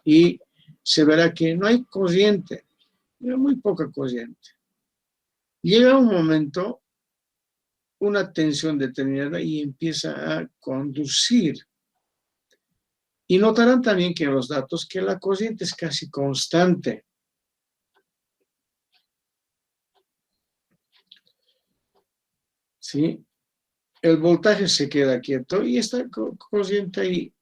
y se verá que no hay corriente, hay muy poca corriente. Llega un momento, una tensión determinada y empieza a conducir. Y notarán también que en los datos que la corriente es casi constante. ¿Sí? El voltaje se queda quieto y esta corriente ahí,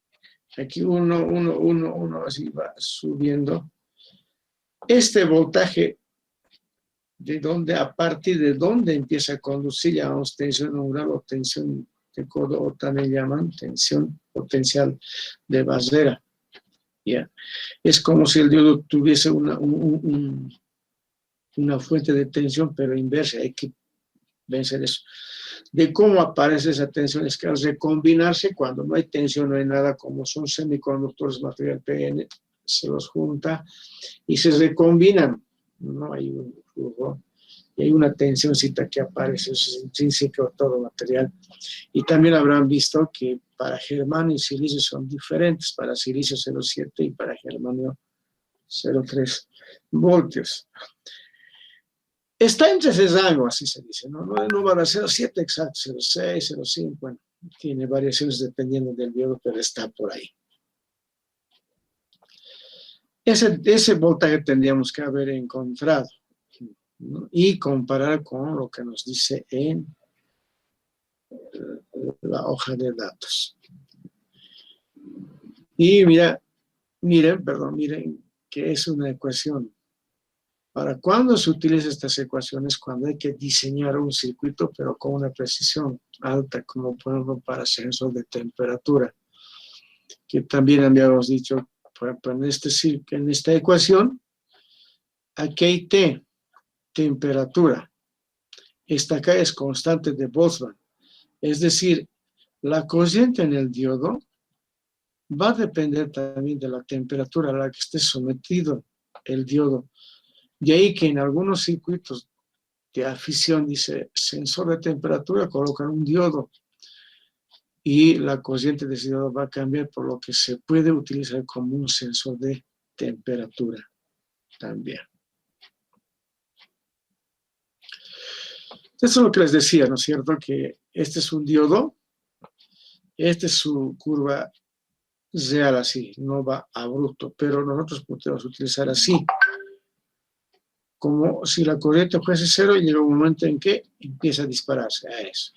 aquí uno así va subiendo. Este voltaje, a partir de dónde empieza a conducir, llamamos tensión neural o tensión de codo, o también llaman tensión potencial de barrera. ¿Ya? Es como si el diodo tuviese una fuente de tensión, pero inversa, hay que vencer eso. De cómo aparece esa tensión es que al recombinarse, cuando no hay tensión, no hay nada, como son semiconductores, material PN, se los junta y se recombinan, no hay un flujo, y hay una tensióncita que aparece, eso es intrínseco a todo material. Y también habrán visto que para germanio y silicio son diferentes, para silicio 0,7 y para germanio 0,3 voltios. Está entre ese rango, así se dice, no va a ser 0,7 exacto, 0,6, 0,5, bueno, tiene variaciones dependiendo del diodo, pero está por ahí. Ese voltaje tendríamos que haber encontrado, ¿no? Y comparar con lo que nos dice en la hoja de datos. Y miren que es una ecuación. ¿Para cuándo se utilizan estas ecuaciones? Cuando hay que diseñar un circuito, pero con una precisión alta, como por ejemplo para sensor de temperatura, que también habíamos dicho, por ejemplo, en esta ecuación, aquí hay T, temperatura. Esta acá es constante de Boltzmann. Es decir, la corriente en el diodo va a depender también de la temperatura a la que esté sometido el diodo. De ahí que en algunos circuitos de afición dice sensor de temperatura, colocan un diodo y la corriente de ese diodo va a cambiar, por lo que se puede utilizar como un sensor de temperatura también. Eso es lo que les decía, ¿no es cierto? Que este es un diodo, esta es su curva real así, no va abrupto, pero nosotros podemos utilizar así, como si la corriente fuese cero y llega un momento en que empieza a dispararse a eso.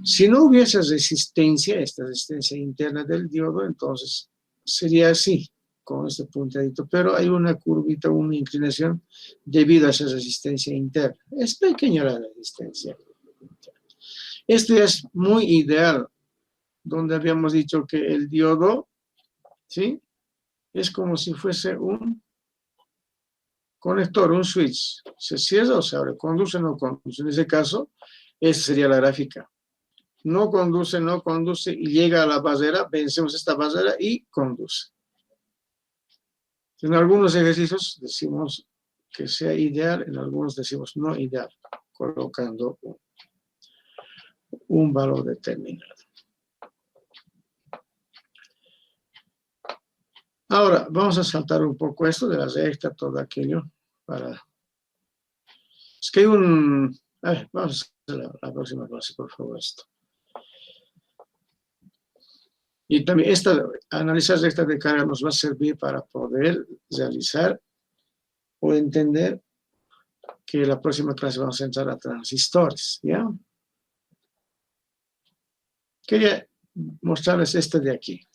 Si no hubiese resistencia, esta resistencia interna del diodo, entonces sería así, con este punteadito, pero hay una curvita, una inclinación debido a esa resistencia interna. Es pequeña la resistencia. Este es muy ideal, donde habíamos dicho que el diodo, ¿sí? Es como si fuese un conector, un switch. Se cierra o se abre, conduce o no conduce. En ese caso, esa sería la gráfica. No conduce y llega a la barrera, vencemos esta barrera y conduce. En algunos ejercicios decimos que sea ideal, en algunos decimos no ideal, colocando un valor determinado. Ahora, vamos a saltar un poco esto de la recta, todo aquello, Es que hay vamos a hacer la próxima clase, por favor, esto. Y también analizar recta de carga nos va a servir para poder realizar o entender que la próxima clase vamos a entrar a transistores, ¿ya? Quería mostrarles este de aquí.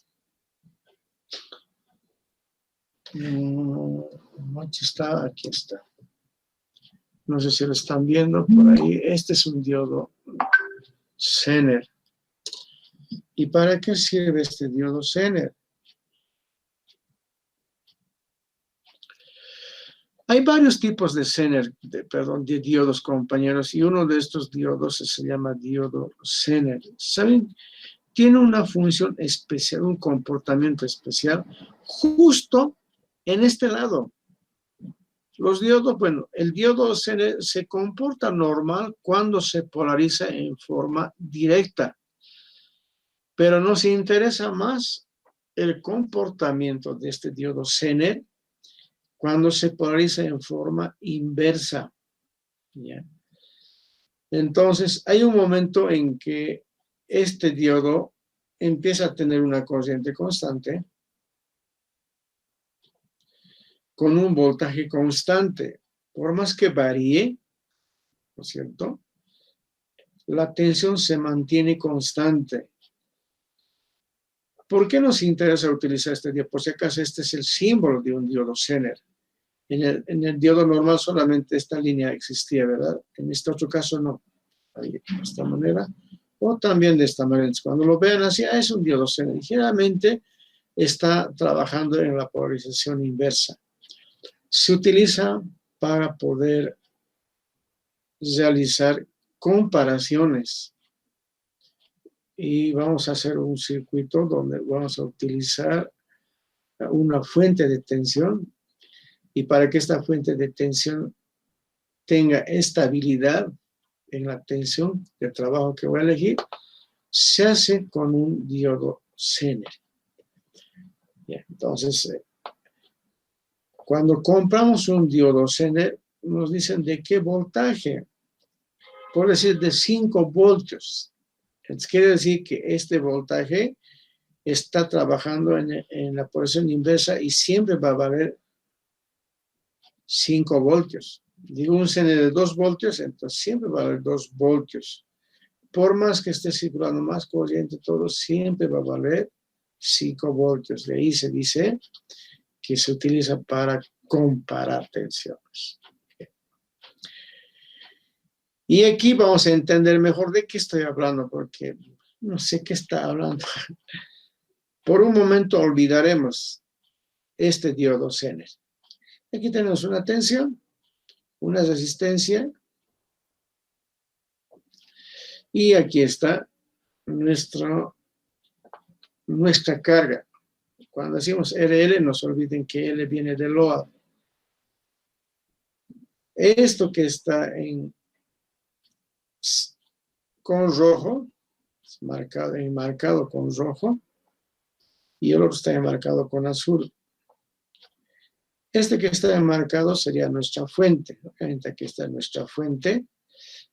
Aquí está. No sé si lo están viendo por ahí. Este es un diodo Zener. ¿Y para qué sirve este diodo Zener? Hay varios tipos de Zener, de diodos, compañeros, y uno de estos diodos se llama diodo Zener. ¿Saben? Tiene una función especial, un comportamiento especial, justo en este lado. Los diodos, bueno, el diodo se comporta normal cuando se polariza en forma directa, pero nos interesa más el comportamiento de este diodo Zener cuando se polariza en forma inversa. ¿Ya? Entonces, hay un momento en que este diodo empieza a tener una corriente constante con un voltaje constante. Por más que varíe, ¿no es cierto?, la tensión se mantiene constante. ¿Por qué nos interesa utilizar este diodo? Por si acaso, este es el símbolo de un diodo Zener. En el diodo normal solamente esta línea existía, ¿verdad? En este otro caso no. Ahí, de esta manera. O también de esta manera. Cuando lo vean así, es un diodo Zener. Generalmente está trabajando en la polarización inversa. Se utiliza para poder realizar comparaciones. Y vamos a hacer un circuito donde vamos a utilizar una fuente de tensión. Y para que esta fuente de tensión tenga estabilidad en la tensión de trabajo que voy a elegir, se hace con un diodo Zener. Entonces, cuando compramos un diodo Zener, nos dicen de qué voltaje. Por decir, de 5 voltios. Entonces, quiere decir que este voltaje está trabajando en la polarización inversa y siempre va a valer 5 voltios. Digo un Zener de 2 voltios, entonces siempre va a valer 2 voltios. Por más que esté circulando más corriente, todo siempre va a valer 5 voltios. De ahí se dice que se utiliza para comparar tensiones. Y aquí vamos a entender mejor de qué estoy hablando, porque no sé qué está hablando. Por un momento olvidaremos este diodo Zener. Aquí tenemos una tensión, una resistencia, y aquí está nuestra carga. Cuando decimos RL, no se olviden que L viene de load. Esto que está con rojo, marcado con rojo, y el otro está enmarcado con azul. Este que está enmarcado sería nuestra fuente. Aquí está nuestra fuente.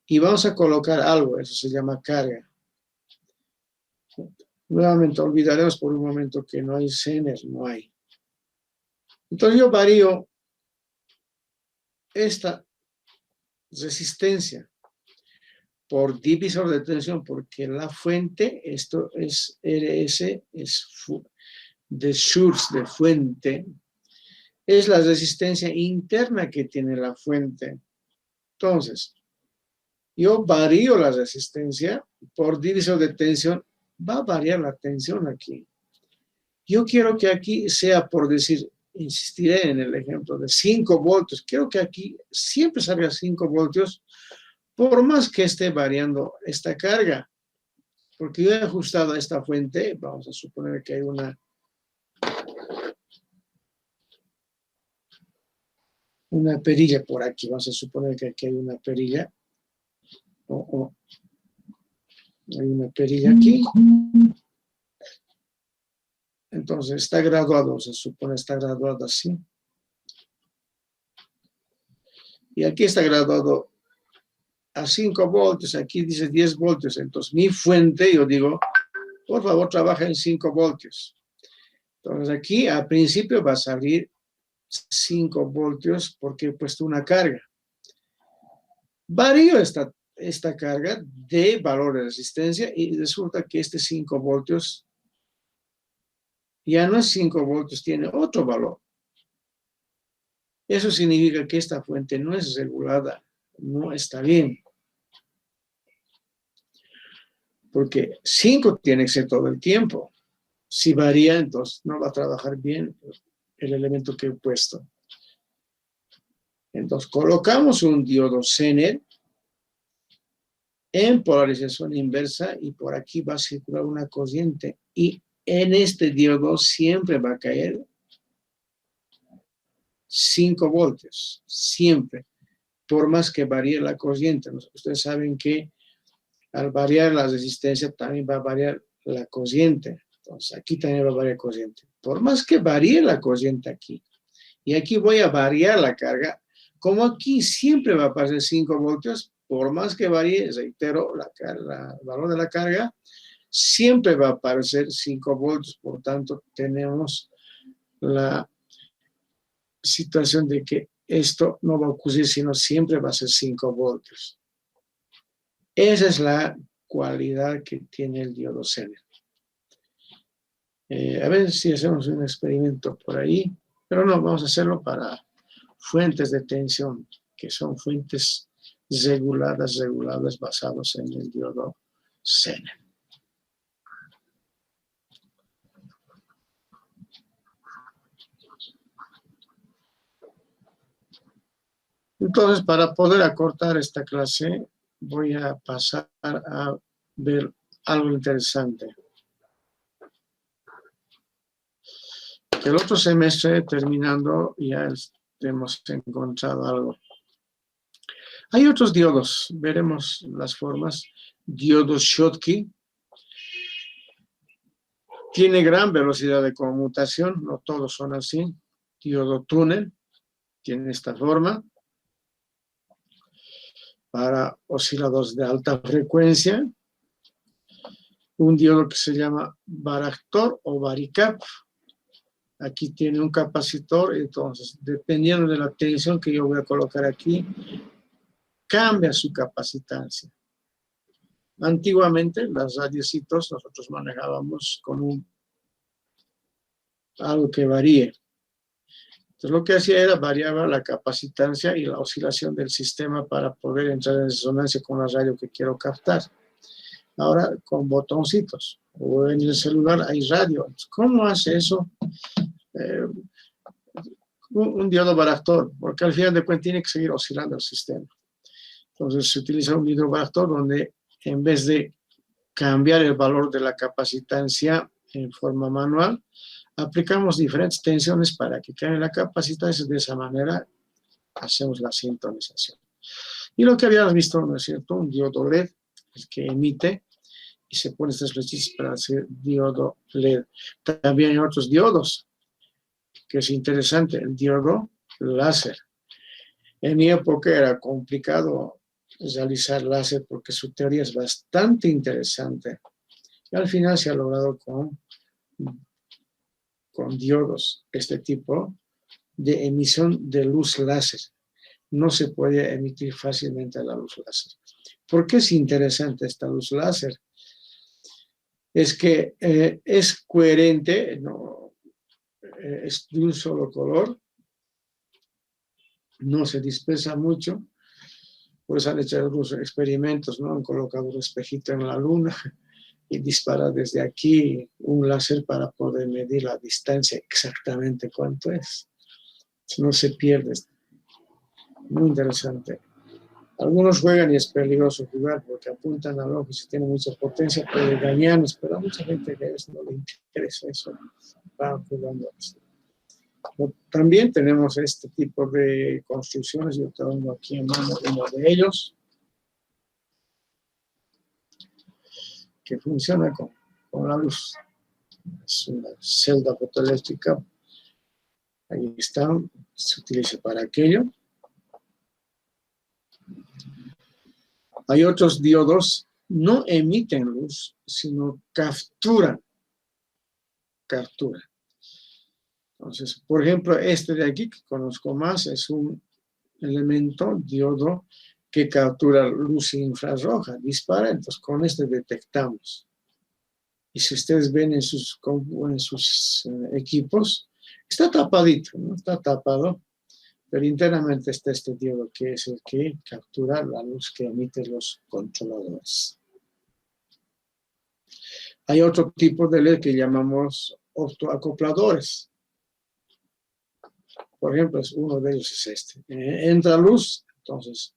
Y vamos a colocar algo, eso se llama carga. Nuevamente olvidaremos por un momento que no hay Zener, no hay. Entonces yo varío esta resistencia por divisor de tensión, porque la fuente, esto es RS, es de source, de fuente, es la resistencia interna que tiene la fuente. Entonces, yo varío la resistencia por divisor de tensión, va a variar la tensión aquí. Yo quiero que aquí sea, por decir, insistiré en el ejemplo de 5 voltios, quiero que aquí siempre salga 5 voltios, por más que esté variando esta carga, porque yo he ajustado a esta fuente, vamos a suponer que hay una perilla por aquí, vamos a suponer que aquí hay una perilla, hay una perilla aquí. Entonces está graduado, se supone está graduado así. Y aquí está graduado a 5 voltios, aquí dice 10 voltios. Entonces mi fuente, yo digo, por favor trabaja en 5 voltios. Entonces aquí al principio va a salir 5 voltios porque he puesto una carga. Varío esta carga de valor de resistencia y resulta que este 5 voltios ya no es 5 voltios, tiene otro valor. Eso significa que esta fuente no es regulada, no está bien. Porque 5 tiene que ser todo el tiempo. Si varía, entonces no va a trabajar bien el elemento que he puesto. Entonces colocamos un diodo Zener en polarización inversa y por aquí va a circular una corriente y en este diodo siempre va a caer 5 voltios, siempre, por más que varíe la corriente. Ustedes saben que al variar la resistencia también va a variar la corriente. Entonces, aquí también va a variar corriente. Por más que varíe la corriente aquí, y aquí voy a variar la carga, como aquí siempre va a pasar 5 voltios, por más que varíe, reitero, el valor de la carga, siempre va a aparecer 5 voltios. Por tanto, tenemos la situación de que esto no va a ocurrir, sino siempre va a ser 5 voltios. Esa es la cualidad que tiene el diodo Zener. A ver si hacemos un experimento por ahí, pero no, vamos a hacerlo para fuentes de tensión, que son fuentes regulables basados en el diodo Zener. Entonces, para poder acortar esta clase, voy a pasar a ver algo interesante. El otro semestre, terminando, ya hemos encontrado algo. Hay otros diodos, veremos las formas. Diodo Schottky tiene gran velocidad de conmutación, no todos son así. Diodo túnel tiene esta forma. Para osciladores de alta frecuencia. Un diodo que se llama varactor o varicap. Aquí tiene un capacitor, entonces, dependiendo de la tensión que yo voy a colocar aquí, cambia su capacitancia. Antiguamente, las radiocitos nosotros manejábamos con algo que varíe. Entonces, lo que hacía era variaba la capacitancia y la oscilación del sistema para poder entrar en resonancia con la radio que quiero captar. Ahora, con botoncitos, o en el celular hay radio. ¿Cómo hace eso? Un diodo varactor, porque al final de cuentas tiene que seguir oscilando el sistema. Entonces se utiliza un diodo varactor donde en vez de cambiar el valor de la capacitancia en forma manual, aplicamos diferentes tensiones para que cambie la capacitancia. De esa manera hacemos la sintonización. Y lo que habíamos visto, ¿no es cierto? Un diodo LED, el que emite, y se pone estas flechitas para hacer diodo LED. También hay otros diodos, que es interesante, el diodo láser. En mi época era complicado realizar láser porque su teoría es bastante interesante. Y al final se ha logrado con diodos, este tipo de emisión de luz láser. No se puede emitir fácilmente la luz láser. ¿Por qué es interesante esta luz láser? Es que es coherente, ¿no? Es de un solo color, no se dispersa mucho, pues han hecho algunos experimentos, ¿no? Han colocado un espejito en la luna y dispara desde aquí un láser para poder medir la distancia exactamente cuánto es. No se pierde. Muy interesante. Algunos juegan y es peligroso jugar porque apuntan al ojo y si tiene mucha potencia puede dañarnos, pero a mucha gente que no le interesa eso, van jugando así. También tenemos este tipo de construcciones, yo tengo aquí en mano uno de ellos, que funciona con la luz. Es una celda fotoeléctrica, ahí está, se utiliza para aquello. Hay otros diodos, no emiten luz, sino capturan. Entonces, por ejemplo, este de aquí que conozco más es un elemento diodo que captura luz infrarroja, dispara, entonces con este detectamos. Y si ustedes ven en sus equipos, está tapadito, ¿no? Está tapado, pero internamente está este diodo que es el que captura la luz que emiten los controladores. Hay otro tipo de LED que llamamos optoacopladores. Por ejemplo, uno de ellos es este. Entra luz, entonces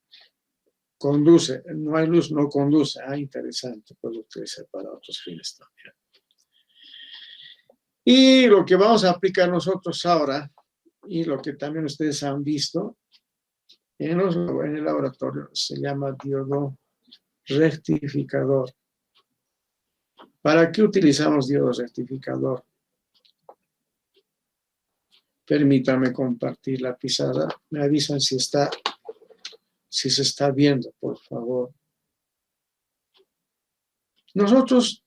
conduce. No hay luz, no conduce. Ah, interesante. Puedo utilizar para otros fines también. Y lo que vamos a aplicar nosotros ahora, y lo que también ustedes han visto en el laboratorio, se llama diodo rectificador. ¿Para qué utilizamos diodo rectificador? Permítame compartir la pizarra. Me avisan si se está viendo, por favor. Nosotros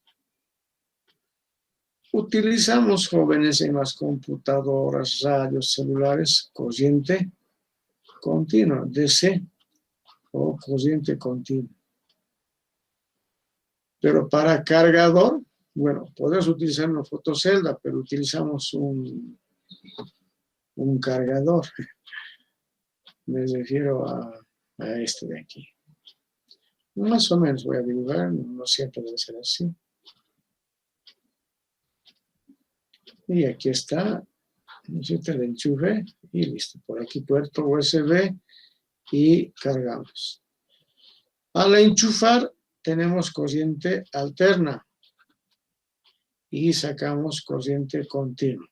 utilizamos, jóvenes, en las computadoras, radios, celulares, corriente continua, DC o corriente continua. Pero para cargador, bueno, podemos utilizar una fotocelda, pero utilizamos un cargador. Me refiero a este de aquí. Más o menos voy a dibujar, no siempre debe ser así. Y aquí está, necesita el enchufe y listo. Por aquí puerto USB y cargamos. Al enchufar tenemos corriente alterna y sacamos corriente continua.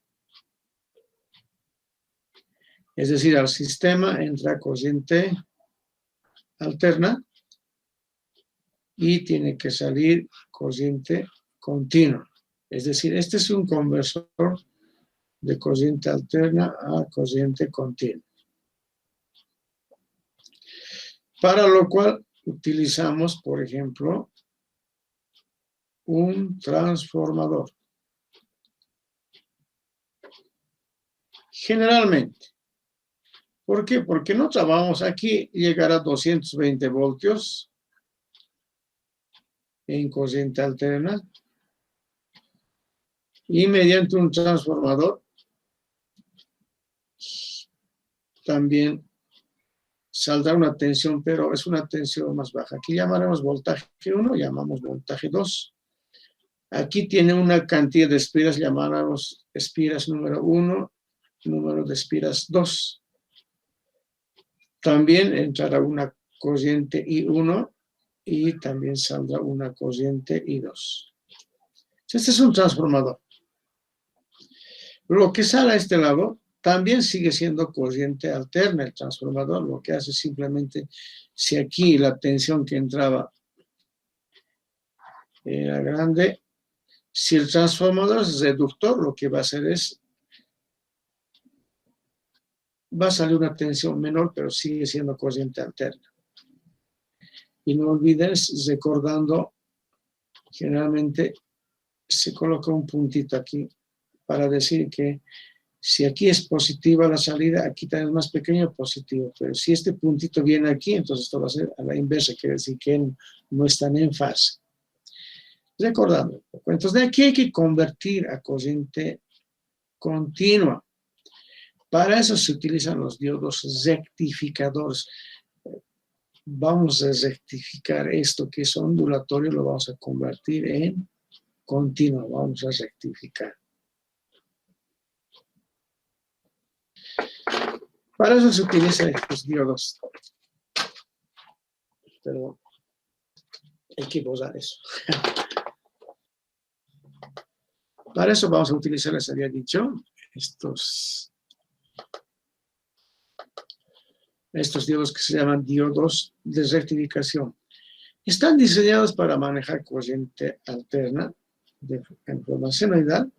Es decir, al sistema entra corriente alterna y tiene que salir corriente continua. Es decir, este es un conversor de corriente alterna a corriente continua. Para lo cual utilizamos, por ejemplo, un transformador. Generalmente. ¿Por qué? Porque no trabajamos aquí llegar a 220 voltios en corriente alterna y mediante un transformador también saldrá una tensión, pero es una tensión más baja. Aquí llamaremos voltaje 1, llamamos voltaje 2. Aquí tiene una cantidad de espiras, llamaremos espiras número 1, número de espiras 2. También entrará una corriente I1 y también saldrá una corriente I2. Este es un transformador. Lo que sale a este lado también sigue siendo corriente alterna. El transformador lo que hace simplemente, si aquí la tensión que entraba era grande, si el transformador es reductor, lo que va a hacer es, va a salir una tensión menor, pero sigue siendo corriente alterna. Y no olvides, recordando, generalmente se coloca un puntito aquí para decir que si aquí es positiva la salida, aquí también es más pequeño positivo. Pero si este puntito viene aquí, entonces esto va a ser a la inversa, quiere decir que no están en fase. Recordando, entonces de aquí hay que convertir a corriente continua. Para eso se utilizan los diodos rectificadores. Vamos a rectificar esto que es ondulatorio, lo vamos a convertir en continuo, vamos a rectificar. Para eso se utilizan estos diodos. Pero hay que borrar eso. Para eso vamos a utilizar, les había dicho, estos diodos que se llaman diodos de rectificación. Están diseñados para manejar corriente alterna en forma senoidal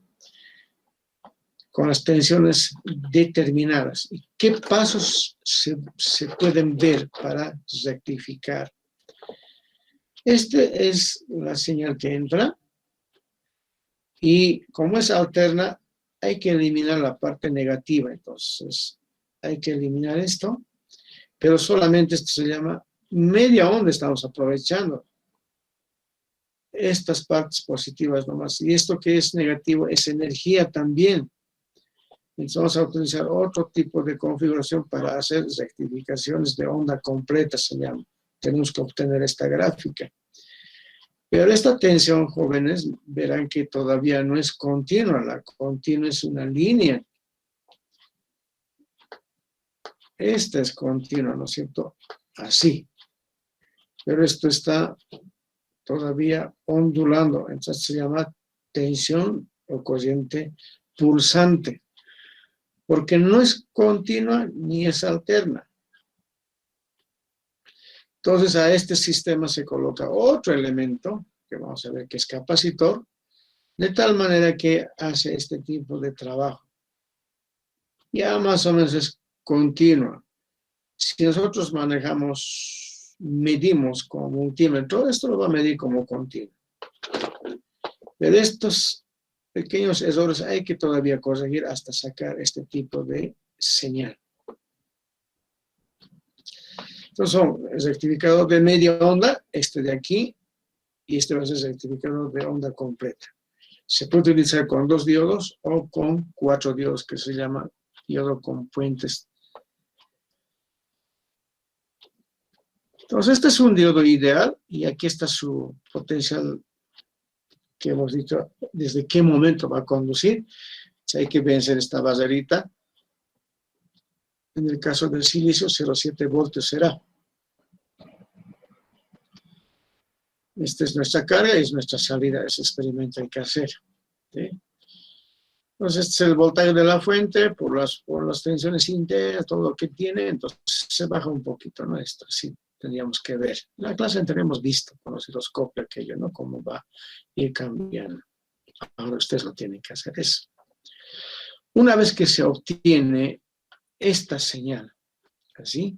con las tensiones determinadas. ¿Y qué pasos se pueden ver para rectificar? Esta es la señal que entra y como es alterna hay que eliminar la parte negativa. Entonces hay que eliminar esto, pero solamente esto se llama media onda, estamos aprovechando estas partes positivas nomás. Y esto que es negativo es energía también. Entonces vamos a utilizar otro tipo de configuración para hacer rectificaciones de onda completa, se llama. Tenemos que obtener esta gráfica. Pero esta tensión, jóvenes, verán que todavía no es continua. La continua es una línea. Esta es continua, ¿no es cierto? Así. Pero esto está todavía ondulando. Entonces se llama tensión o corriente pulsante. Porque no es continua ni es alterna. Entonces a este sistema se coloca otro elemento, que vamos a ver que es capacitor, De tal manera que hace este tipo de trabajo. Ya más o menos es continua. Si nosotros medimos con multímetro, esto lo va a medir como continuo. Pero estos pequeños errores hay que todavía corregir hasta sacar este tipo de señal. Entonces son el rectificador de media onda, este de aquí, y este va a ser el rectificador de onda completa. Se puede utilizar con 2 diodos o con 4 diodos, que se llama diodo con puentes. Entonces este es un diodo ideal, y aquí está su potencial que hemos dicho desde qué momento va a conducir. Hay que vencer esta barrerita. En el caso del silicio, 0,7 voltios será. Esta es nuestra carga y es nuestra salida. Ese experimento hay que hacer. ¿Sí? Entonces, este es el voltaje de la fuente por las tensiones internas, todo lo que tiene. Entonces, se baja un poquito, ¿no? Esto sí tendríamos que ver. En la clase anterior hemos visto con los osciloscopios aquello, ¿no? Cómo va a ir cambiando. Ahora ustedes lo tienen que hacer eso. Una vez que se obtiene esta señal, así,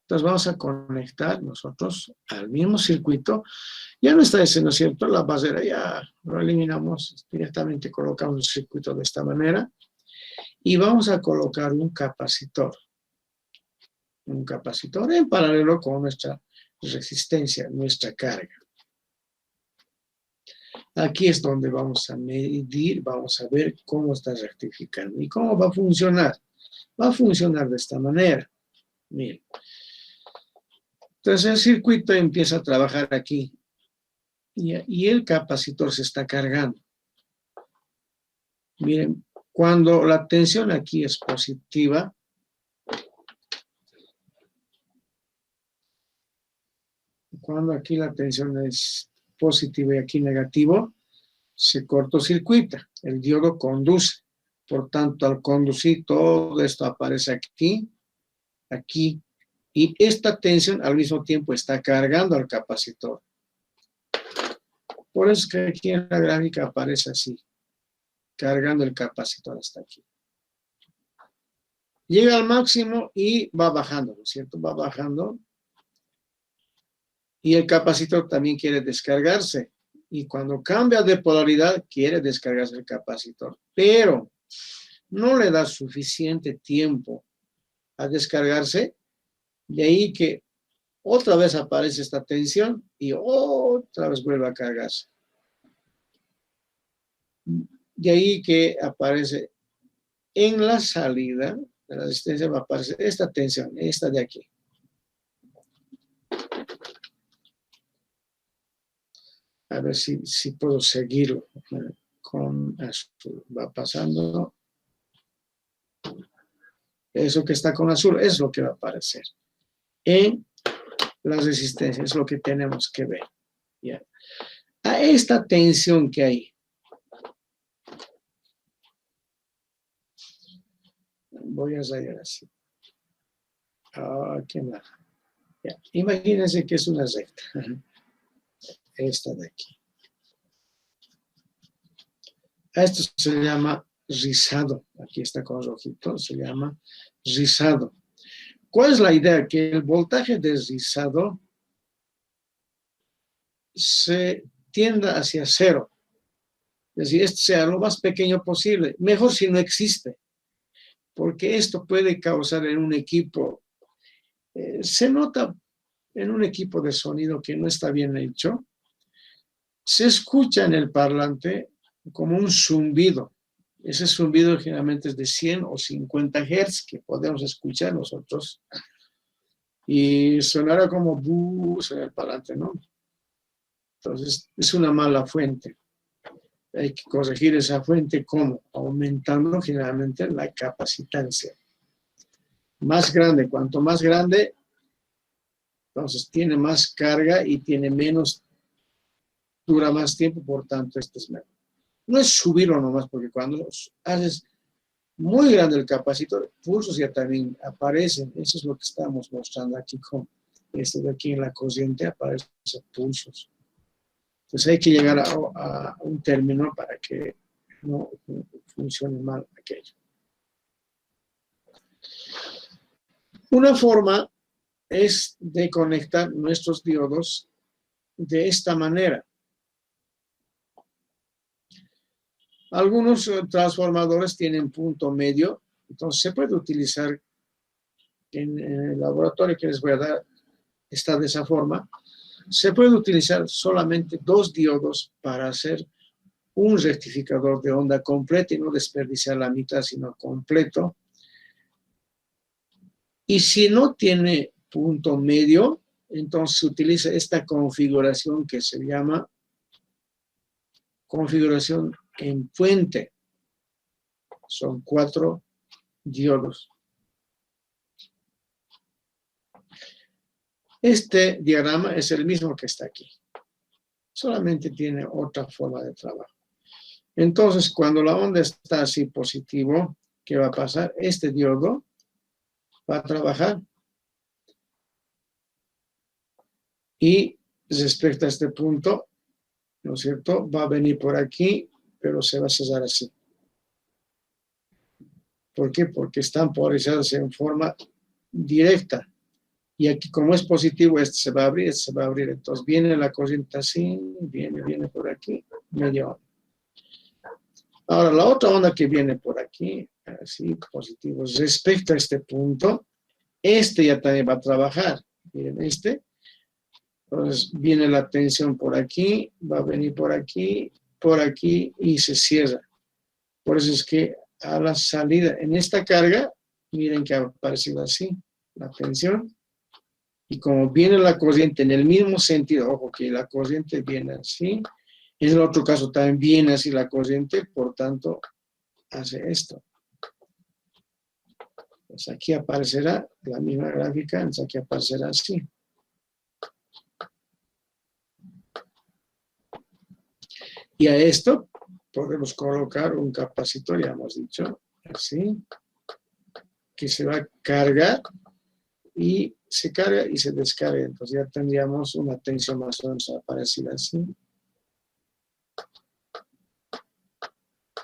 entonces vamos a conectar nosotros al mismo circuito. Ya no está ese, ¿no es cierto? La barrera ya lo eliminamos, directamente colocamos el circuito de esta manera y vamos a colocar un capacitor en paralelo con nuestra resistencia, nuestra carga. Aquí es donde vamos a medir, vamos a ver cómo está rectificando y cómo va a funcionar. Va a funcionar de esta manera. Miren. Entonces el circuito empieza a trabajar aquí y el capacitor se está cargando. Miren, cuando la tensión aquí es positiva, cuando aquí la tensión es positiva y aquí negativo, se cortocircuita, el diodo conduce. Por tanto, al conducir, todo esto aparece aquí, aquí, y esta tensión al mismo tiempo está cargando al capacitor. Por eso es que aquí en la gráfica aparece así, cargando el capacitor hasta aquí. Llega al máximo y va bajando, ¿no es cierto? Va bajando. Y el capacitor también quiere descargarse. Y cuando cambia de polaridad, quiere descargarse el capacitor. Pero no le da suficiente tiempo a descargarse. De ahí que otra vez aparece esta tensión y otra vez vuelve a cargarse. De ahí que aparece en la salida de la resistencia, va a aparecer esta tensión, esta de aquí. A ver si puedo seguirlo con azul. Va pasando. Eso que está con azul es lo que va a aparecer en la resistencia. Es lo que tenemos que ver. ¿Ya? A esta tensión que hay. Voy a rayar así. Qué mal. Ya. Imagínense que es una recta. Esta de aquí. A esto se llama rizado. Aquí está con rojito. Se llama rizado. ¿Cuál es la idea? Que el voltaje de rizado se tienda hacia cero. Es decir, esto sea lo más pequeño posible. Mejor si no existe. Porque esto puede causar en un equipo, se nota en un equipo de sonido que no está bien hecho, se escucha en el parlante como un zumbido. Ese zumbido generalmente es de 100 o 50 Hz que podemos escuchar nosotros. Y sonará como bus en el parlante, ¿no? Entonces, es una mala fuente. Hay que corregir esa fuente, ¿cómo? Aumentando generalmente la capacitancia. Más grande, cuanto más grande, entonces tiene más carga y tiene menos, dura más tiempo, por tanto, este es menos. No es subirlo nomás, porque cuando haces muy grande el capacitor, pulsos ya también aparecen. Eso es lo que estamos mostrando aquí con este de aquí en la corriente, aparecen pulsos. Entonces hay que llegar a un término para que no funcione mal aquello. Una forma es de conectar nuestros diodos de esta manera. Algunos transformadores tienen punto medio, entonces se puede utilizar en el laboratorio que les voy a dar, está de esa forma. Se puede utilizar solamente 2 diodos para hacer un rectificador de onda completo y no desperdiciar la mitad, sino completo. Y si no tiene punto medio, entonces se utiliza esta configuración que se llama configuración en puente. Son 4 diodos. Este diagrama es el mismo que está aquí. Solamente tiene otra forma de trabajo. Entonces, cuando la onda está así positivo, ¿qué va a pasar? Este diodo va a trabajar y respecto a este punto, ¿no es cierto? Va a venir por aquí, pero se va a cerrar así. ¿Por qué? Porque están polarizados en forma directa. Y aquí, como es positivo, este se va a abrir, este se va a abrir. Entonces viene la corriente así, viene por aquí, media onda. Ahora, la otra onda que viene por aquí, así, positivo, respecto a este punto, este ya también va a trabajar. Miren, este. Entonces viene la tensión por aquí, va a venir por aquí y se cierra. Por eso es que a la salida, en esta carga, miren que ha aparecido así, la tensión. Y como viene la corriente en el mismo sentido, ojo que la corriente viene así, en el otro caso también viene así la corriente, por tanto, hace esto. Pues aquí aparecerá la misma gráfica, entonces aquí aparecerá así. Y a esto podemos colocar un capacitor, ya hemos dicho, así, que se va a cargar y se carga y se descarga. Entonces ya tendríamos una tensión más o menos parecida así.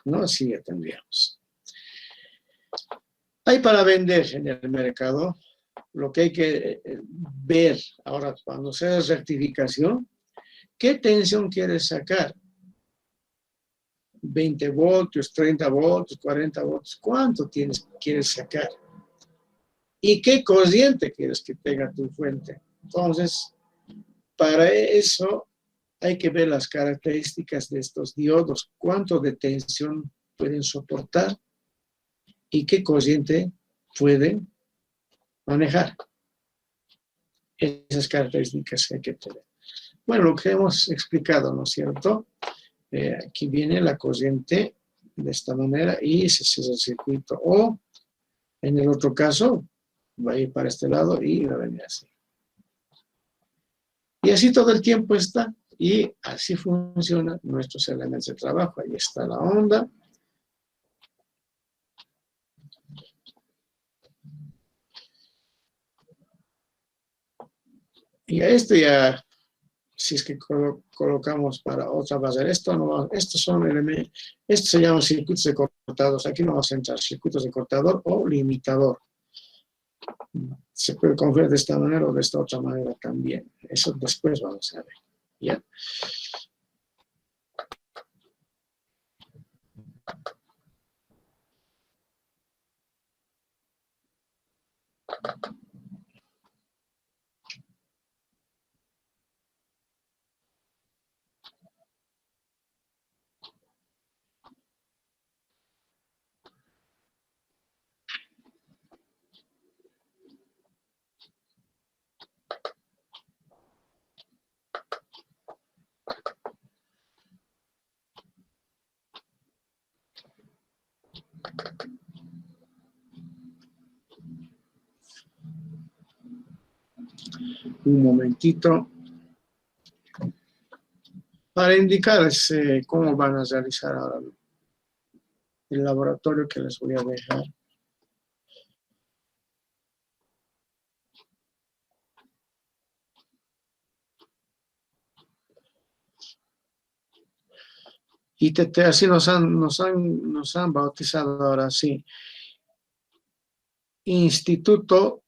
¿No? Así ya tendríamos. Hay para vender en el mercado. Lo que hay que ver ahora cuando se hace rectificación, ¿qué tensión quieres sacar? 20 voltios, 30 voltios, 40 voltios, ¿cuánto quieres sacar? ¿Y qué corriente quieres que tenga tu fuente? Entonces, para eso hay que ver las características de estos diodos, cuánto de tensión pueden soportar y qué corriente pueden manejar. Esas características hay que tener. Bueno, lo que hemos explicado, ¿no es cierto? Aquí viene la corriente de esta manera y se cierra el circuito. O, en el otro caso, va a ir para este lado y va a venir así. Y así todo el tiempo está. Y así funcionan nuestros elementos de trabajo. Ahí está la onda. Y a esto ya, si es que colocamos para otra base, estos son elementos, estos se llaman circuitos de cortados. Aquí no vamos a entrar, circuitos de cortador o limitador. Se puede configurar de esta manera o de esta otra manera también. Eso después vamos a ver. ¿Ya? Un momentito para indicarles cómo van a realizar ahora el laboratorio que les voy a dejar. Y así nos han bautizado ahora sí. Instituto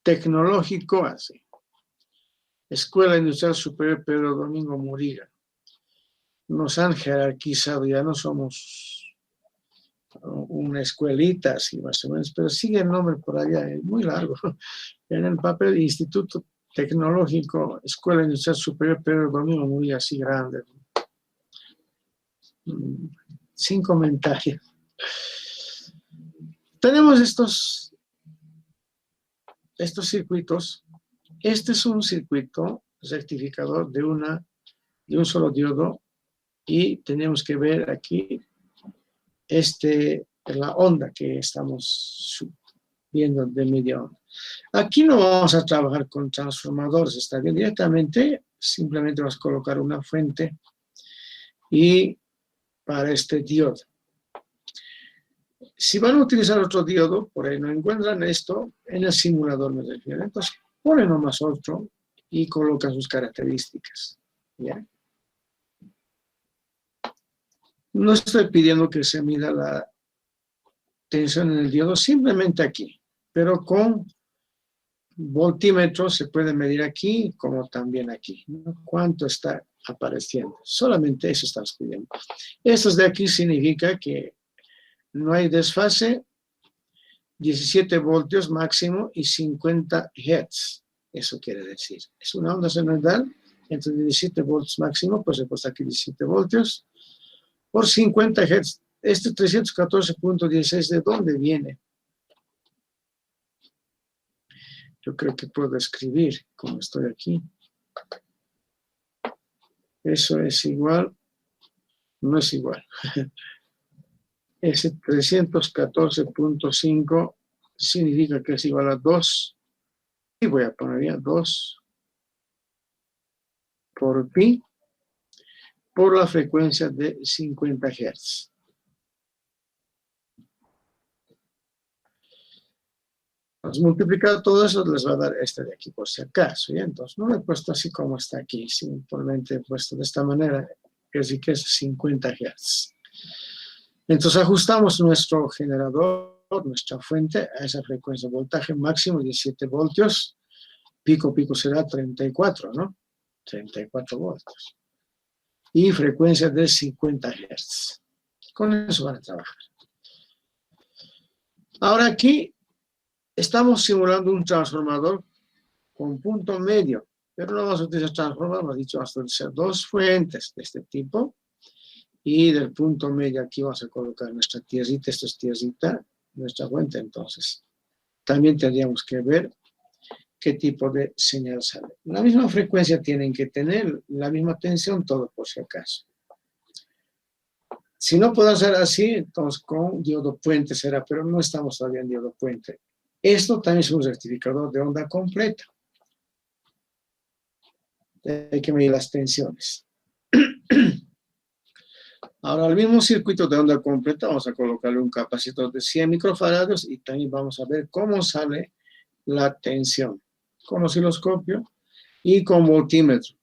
Tecnológico, así. Escuela Industrial Superior Pedro Domingo Muriga. Nos han jerarquizado, ya no somos una escuelita, así más o menos, pero sigue el nombre por allá, es muy largo. En el papel, Instituto Tecnológico, Escuela Industrial Superior Pedro Domingo Muriga, así grande. Sin comentarios. Tenemos estos circuitos. Este es un circuito rectificador de un solo diodo y tenemos que ver aquí la onda que estamos viendo de media onda. Aquí no vamos a trabajar con transformadores, está bien, directamente simplemente vamos a colocar una fuente y para este diodo. Si van a utilizar otro diodo, por ahí no encuentran esto, en el simulador me refiero. Entonces, ponen nomás otro y colocan sus características. ¿Ya? No estoy pidiendo que se mida la tensión en el diodo, simplemente aquí, pero con voltímetro se puede medir aquí como también aquí, ¿no? ¿Cuánto está apareciendo? Solamente eso estamos pidiendo. Estos de aquí significa que no hay desfase, 17 voltios máximo y 50 Hz. Eso quiere decir. Es una onda sinusoidal entre 17 voltios máximo, pues he puesto aquí 17 voltios, por 50 Hz. Este 314.16, ¿de dónde viene? Yo creo que puedo escribir, como estoy aquí. Eso es igual, no es igual. Ese 314.5 significa que es igual a 2. Y voy a poner ya 2 por pi por la frecuencia de 50 Hz. Vamos a multiplicar todo eso, les va a dar este de aquí por si acaso. ¿Ya? Entonces no lo he puesto así como está aquí, simplemente he puesto de esta manera, que es 50 Hz. Entonces ajustamos nuestro generador, nuestra fuente, a esa frecuencia. Voltaje máximo 17 voltios, pico será 34, ¿no? 34 voltios. Y frecuencia de 50 Hz. Con eso van a trabajar. Ahora aquí estamos simulando un transformador con punto medio, pero no vamos a utilizar transformador, hemos dicho, vamos a utilizar dos fuentes de este tipo. Y del punto medio aquí vamos a colocar nuestra tierrita, esto es tierrita, nuestra fuente. Entonces, también tendríamos que ver qué tipo de señal sale. La misma frecuencia tienen que tener, la misma tensión, todo por si acaso. Si no puedo hacer así, entonces con diodo puente será, pero no estamos todavía en diodo puente. Esto también es un rectificador de onda completa. Hay que medir las tensiones. Ahora, al mismo circuito de onda completa, vamos a colocarle un capacitor de 100 microfarados y también vamos a ver cómo sale la tensión con osciloscopio y con voltímetro.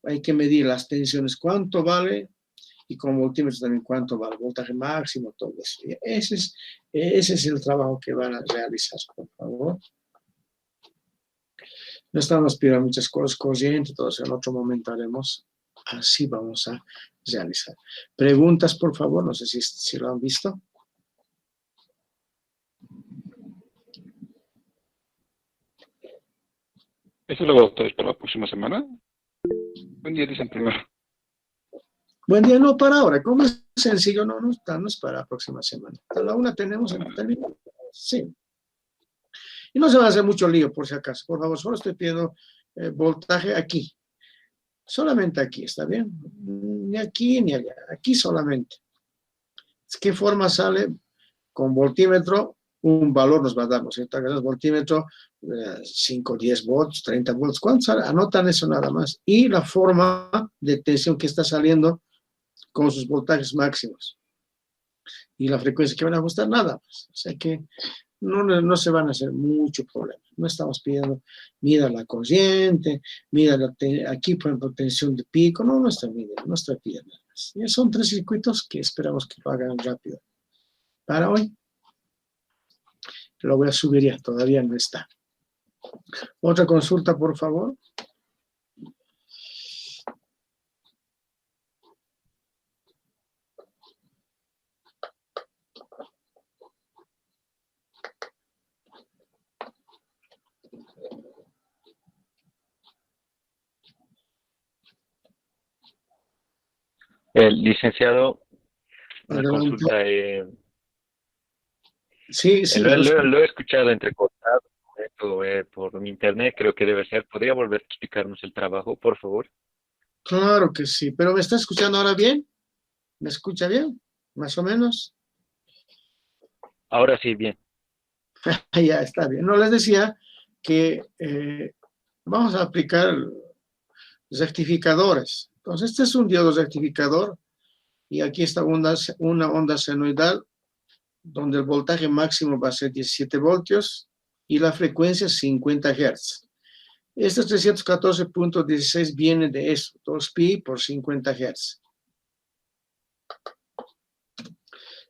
Hay que medir las tensiones, cuánto vale, y con voltímetro también cuánto vale, voltaje máximo, todo eso. Ese es el trabajo que van a realizar, por favor. No estamos pidiendo muchas cosas, corriente, todo eso en otro momento haremos. Así vamos a realizar. Preguntas, por favor, no sé si lo han visto. ¿Eso lo va a ustedes para la próxima semana? Buen día, dicen primero. Buen día, no para ahora. Como es sencillo, no es para la próxima semana. A la una tenemos el terminal. Sí. Y no se va a hacer mucho lío, por si acaso. Por favor, solo estoy pidiendo voltaje aquí. Solamente aquí, ¿está bien? Ni aquí ni allá. Aquí solamente. ¿Qué forma sale? Con voltímetro, un valor nos va a dar, ¿no es cierto? El voltímetro, 5, 10 volts, 30 volts. ¿Cuánto sale? Anotan eso nada más. Y la forma de tensión que está saliendo con sus voltajes máximos. Y la frecuencia que van a ajustar, nada más. O sea que no se van a hacer mucho problema. No estamos pidiendo, mira la corriente, mira aquí, por ejemplo, tensión de pico. No está pidiendo. más. Y son 3 circuitos que esperamos que lo hagan rápido. Para hoy, lo voy a subir ya, todavía no está. Otra consulta, por favor. El licenciado, una Adelante. consulta. Sí, sí. Lo he escuchado entrecortado por mi internet, creo que debe ser. ¿Podría volver a explicarnos el trabajo, por favor? Claro que sí, pero ¿me está escuchando ahora bien? ¿Me escucha bien? Más o menos. Ahora sí, bien. Ya está bien. No, les decía que vamos a aplicar rectificadores. Entonces, este es un diodo rectificador y aquí está una onda senoidal donde el voltaje máximo va a ser 17 voltios y la frecuencia 50 Hz. Este 314.16 viene de eso, 2pi por 50 Hz.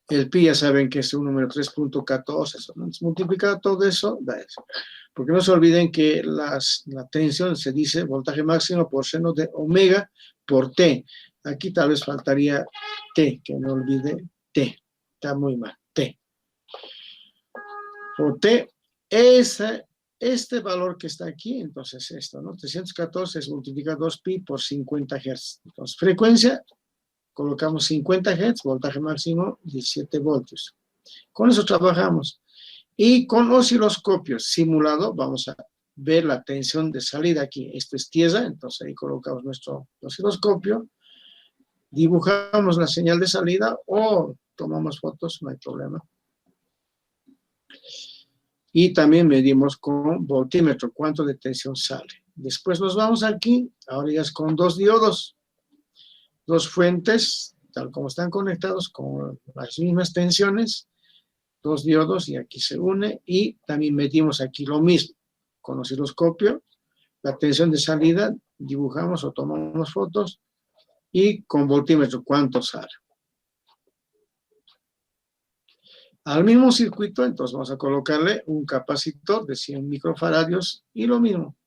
El pi ya saben que es un número 3.14, multiplicado todo eso, da eso. Porque no se olviden que la tensión se dice voltaje máximo por seno de omega por T. Aquí tal vez faltaría T, que no olvide T. Está muy mal, T. Por T, este valor que está aquí, entonces esto, ¿no? 314 es multiplicar 2pi por 50 Hz. Entonces, frecuencia, colocamos 50 Hz, voltaje máximo 17 voltios. Con eso trabajamos. Y con osciloscopio simulado vamos a ver la tensión de salida aquí. Esto es tierra, entonces ahí colocamos nuestro osciloscopio, dibujamos la señal de salida o tomamos fotos, no hay problema. Y también medimos con voltímetro cuánto de tensión sale. Después nos vamos aquí, ahora ya es con 2 diodos, 2 fuentes, tal como están conectados con las mismas tensiones, 2 diodos y aquí se une y también medimos aquí lo mismo con osciloscopio, la tensión de salida, dibujamos o tomamos fotos y con voltímetro cuánto sale. Al mismo circuito, entonces vamos a colocarle un capacitor de 100 microfaradios y lo mismo.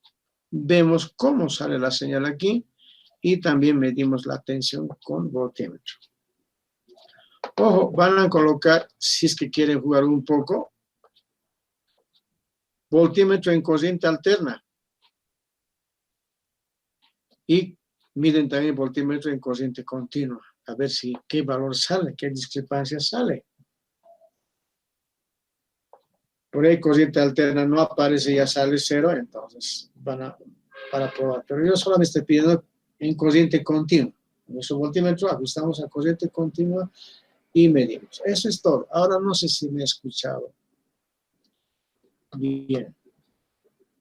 Vemos cómo sale la señal aquí y también medimos la tensión con voltímetro. Ojo, van a colocar, si es que quieren jugar un poco, voltímetro en corriente alterna. Y miden también voltímetro en corriente continua. A ver si qué valor sale, qué discrepancia sale. Por ahí corriente alterna no aparece, ya sale 0, entonces van para probar. Pero yo solamente estoy pidiendo en corriente continua. Nuestro voltímetro ajustamos a corriente continua y medimos. Eso es todo. Ahora no sé si me he escuchado bien.